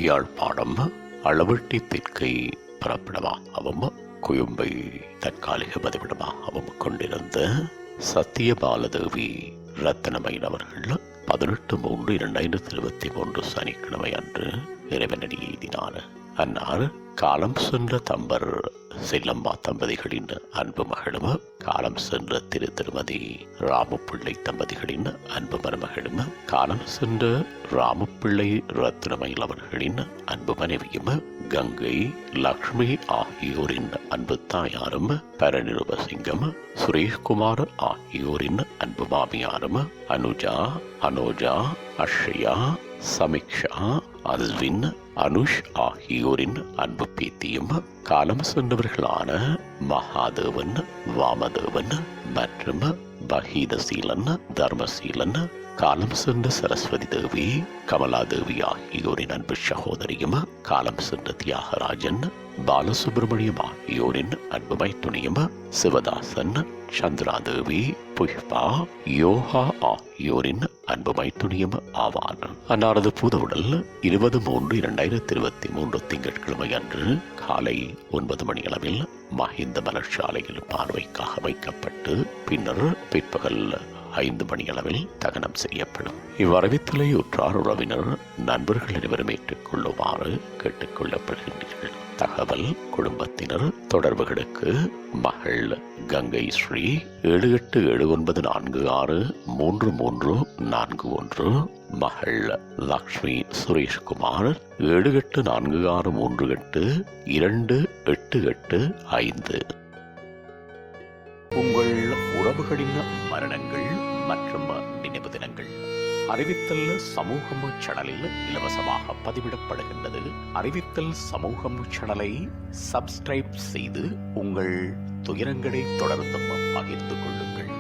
யாழ்ப்பாணம் அளவட்டி தெற்கை பிறப்பிடமாகவும் கொழும்பை தற்காலிக பதிவிடமாகவும் கொண்டிருந்த சத்தியபாலதேவி ரத்னமயின் அவர்கள் 18/3/2023 சனிக்கிழமை அன்று இறைவனடி எய்தினார். அன்னார் காலம் சென்ற தம்பர் செல்லம்மா தம்பதிகளின் அன்பு மகளும், காலம் சென்ற திருமதி ராமப்பிள்ளை தம்பதிகளின் அன்பு மருமகளும், காலம் சென்ற ராமப்பிள்ளை ரத்னமயில் அவர்களின் அன்பு மனைவியும், கங்கை லக்ஷ்மி ஆகியோரின் அன்பு தாயாரும், பரநிருபசிங்கம் சுரேஷ்குமார் ஆகியோரின் அன்பு மாமியாரும், அனுஜா அஷ்யா சமிக்ஷா அஸ்வின் அனுஷ் ஆகியோரின் அன்பு பேத்தியும், காலம் சென்றவர்களான மகாதேவன் வாமதேவன் மற்றும் பகீதசீலன் தர்மசீலன், காலம் சென்ற சரஸ்வதி தேவி கமலாதேவி ஆகியோரின் அன்பு சகோதரியும், காலம் சென்ற தியாகராஜன் பாலசுப்பிரமணியம் ஆகியோரின் அன்பு மைத்துணியும், சிவதாசன் சந்திராதேவி புஷ்பா யோகா ஆகியோரின் அன்பு மைத்துணியும் ஆவார். அன்னாரது பூதவுடல் 20/3/2023 திங்கட்கிழமை அன்று காலை 9 மணி அளவில் மஹிந்த மலர்ச்சாலையில் பார்வைக்காக வைக்கப்பட்டு பின்னர் பிற்பகல் 5 மணி அளவில் தகனம் செய்யப்படும். இவ்வறிவித்தலை உற்றார் உறவினர் நண்பர்கள் அனைவரும் ஏற்றுக்கொள்ளுமாறு கேட்டுக்கொள்ளப்படுகின்றீர்கள். தகவல் குடும்பத்தினர் தொடர்புகளுக்கு மகள் கங்கை ஸ்ரீ 7879463341, மகள் லக்ஷ்மி சுரேஷ்குமார் 7846382885. உங்கள் உறவுகளின் மரணங்கள் மற்றும் நினைவு தினங்கள் அறிவித்தல் சமூகம் சேனலில் இலவசமாக பதிவிடப்படுகின்றது. அறிவித்தல் சமூகம் சேனலை சப்ஸ்கிரைப் செய்து உங்கள் துயரங்களை தொடர்ந்தும் பகிர்ந்து கொள்ளுங்கள்.